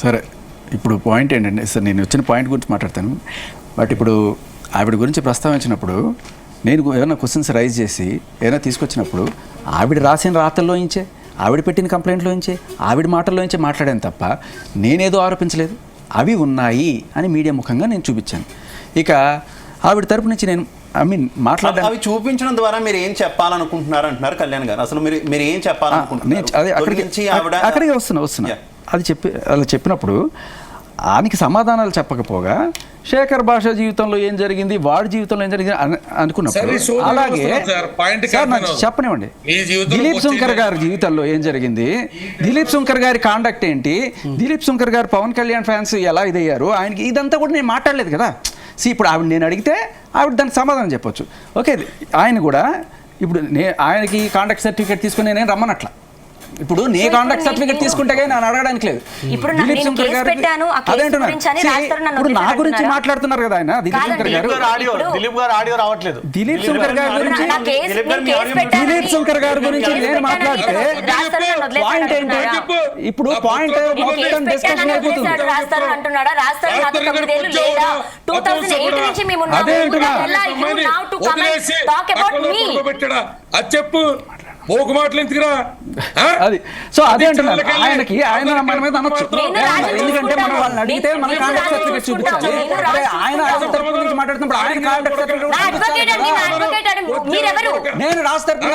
సరే, ఇప్పుడు పాయింట్ ఏంటంటే సార్, నేను వచ్చిన పాయింట్ గురించి మాట్లాడతాను. బట్ ఇప్పుడు ఆవిడ గురించి ప్రస్తావించినప్పుడు నేను ఏమైనా క్వశ్చన్స్ రైజ్ చేసి ఏమైనా తీసుకొచ్చినప్పుడు ఆవిడ రాసిన రాతల్లోంచే, ఆవిడ పెట్టిన కంప్లైంట్లోంచే, ఆవిడ మాటల్లోంచే మాట్లాడాను తప్ప నేనేదో ఆరోపించలేదు. అవి ఉన్నాయి అని మీడియా ముఖంగా నేను చూపించాను. ఇక ఆవిడ తరపు నుంచి నేను మాట్లాడాను. అవి చూపించడం ద్వారా మీరు ఏం చెప్పాలనుకుంటున్నారు అంటున్నారు కళ్యాణ్ గారు. అసలు మీరు ఏం చెప్పాలనుకుంటున్నారు? అక్కడికి వస్తున్నా అది అలా చెప్పినప్పుడు ఆయనకి సమాధానాలు చెప్పకపోగా శేఖర్ భాష జీవితంలో ఏం జరిగింది, వాడి జీవితంలో ఏం జరిగింది అనుకున్నప్పుడు, అలాగే చెప్పనివ్వండి దిలీప్ శంకర్ గారి జీవితంలో ఏం జరిగింది, దిలీప్ శంకర్ గారి కాండక్ట్ ఏంటి, దిలీప్ శంకర్ గారు పవన్ కళ్యాణ్ ఫ్యాన్స్ ఎలా ఇదయ్యారు, ఆయనకి ఇదంతా కూడా నేను మాట్లాడలేదు కదా. ఇప్పుడు ఆవిడ నేను అడిగితే ఆవిడ దానికి సమాధానం చెప్పొచ్చు. ఓకే, ఆయన కూడా ఇప్పుడు ఆయనకి కాండక్ట్ సర్టిఫికేట్ తీసుకుని నేను రమ్మనట్లా. ఇప్పుడు నీ కాంటాక్ట్ సర్టిఫికేట్ తీసుకుంటే నన్ను అడగడానికి లేదు. ఇప్పుడు నా గురించి మాట్లాడుతున్నారు కదా ఆయన దిలీప్ శంకర్ గారు. దిలీప్ శంకర్ గారి గురించి నేను మాట్లాడితే పాయింట్ ఏంటి? ఇప్పుడు పాయింట్ మొత్తం డిస్కషన్ అయిపోతుంది. అదే అంటున్నా. చెప్పు ఓకు మాటలు ఎందుకురా? అది సో అదే అంటున్నారు. ఆయనకి ఆయన మన మీద అనొచ్చు, ఎందుకంటే మనం వాళ్ళని అడిగితే మన కాంటాక్ట్ సర్టిఫికేట్ చూపించాలి. ఆయన తరపు నుంచి మాట్లాడుతున్నప్పుడు ఆయన కాంటాక్ట్ సర్టిఫికేట్ నేను రాస్తాను.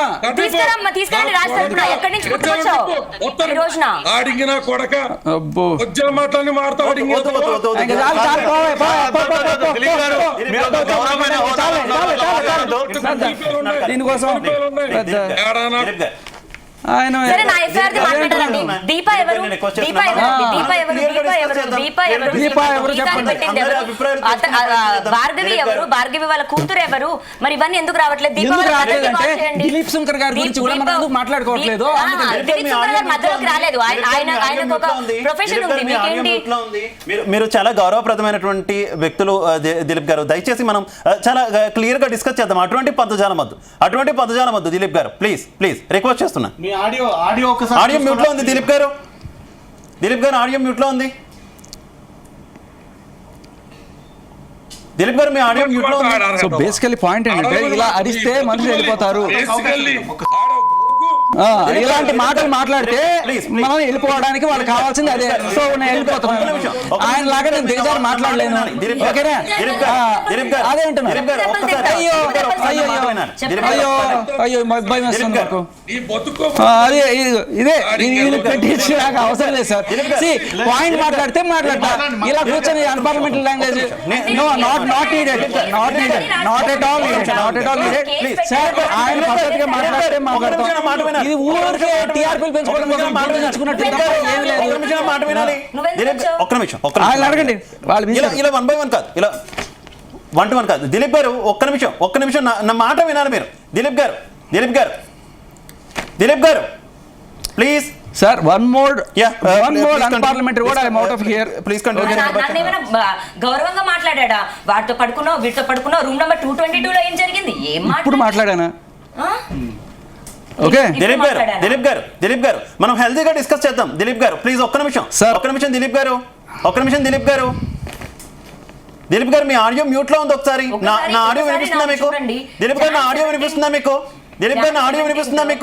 ఆడింగిన కొడక ఉజ్జల మాటలని మాడతావు. దీనికోసం ఆయన భార్గవి ఎవరు, భార్గవి వాళ్ళ కూతురు ఎవరు, మరి ఇవన్నీ ఎందుకు రావట్లేదు? దిలీప్ శంకర్ గారి గురించి కూడా మనం ఎందుకు మాట్లాడుకోవట్లేదు? దిలీప్ శంకర్ గారు మధ్యలోకి రాలేదు. ఆయనకు ఒక ప్రొఫెషన్ ఉంది. మీరు చాలా గౌరవప్రదమైనటువంటి వ్యక్తులు దిలీప్ గారు. దయచేసి మనం చాలా క్లియర్ గా డిస్కస్ చేద్దాం. అటువంటి పదజాలం వద్దు దిలీప్ గారు. ప్లీజ్ రిక్వెస్ట్ చేస్తున్నా. ఆడియో మ్యూట్ లో ఉంది దిలీప్ గారు. ఆడియో మ్యూట్ లో ఉంది. దిలీప్ గారు మీ ఆడియో మ్యూట్ లో ఉంది. సో బేసికల్లీ పాయింట్ ఏంటంటే ఇలా అరిస్తే మనుషులు వెళ్ళిపోతారు. ఇలాంటి మాటలు మాట్లాడితే మనం వెళ్ళిపోవడానికి వాళ్ళకి కావాల్సింది అదే. సో నేను వెళ్ళిపోతున్నాను. ఆయన లాగా నేను దిగజారి మాట్లాడలేను. ఓకేనా? అదే అంటున్నారు. అయ్యో భయం వేస్తుంది నాకు. అదే ఇదే వీళ్ళు పెట్టించి నాకు అవసరం లేదు సార్. పాయింట్ మాట్లాడితే మాట్లాడతా. ఇలా కూర్చొని unparliamentary language not at all sir. ఆయన పద్ధతిగా మాట్లాడితే మాట్లాడతాం. ఇది ఊరికే టీఆర్పీలు పెంచుకోవడం కోసం మాట్లాడుకున్నట్టు ఒక్క నిమిషం అడగండి. వాళ్ళు ఇలా 1 by 1 కాదు, ఇలా 1 to 1 కాదు. దిలీప్ గారు ఒక్క నిమిషం నా మాట వినాలి మీరు. దిలీప్ గారు please sir. one more unparliamentary word. I am out of here. Please continue. గౌరవంగా మాట్లాడా. వాటితో పడుకున్నావు, వీటితో పడుకున్నావు. రూమ్ నెంబర్ 222 లో ఏం జరిగింది? ఇప్పుడు మాట్లాడానా? ఓకే దిలీప్ గారు మనం హెల్తీగా డిస్కస్ చేద్దాం. దిలీప్ గారు ప్లీజ్ ఒక్క నిమిషం. దిలీప్ గారు మీ ఆడియో మ్యూట్ లో ఉంది. ఒకసారి నా ఆడియో వినిపిస్తుందా మీకు? దిలీప్ గారు నా ఆడియో వినిపిస్తుందా మీకు?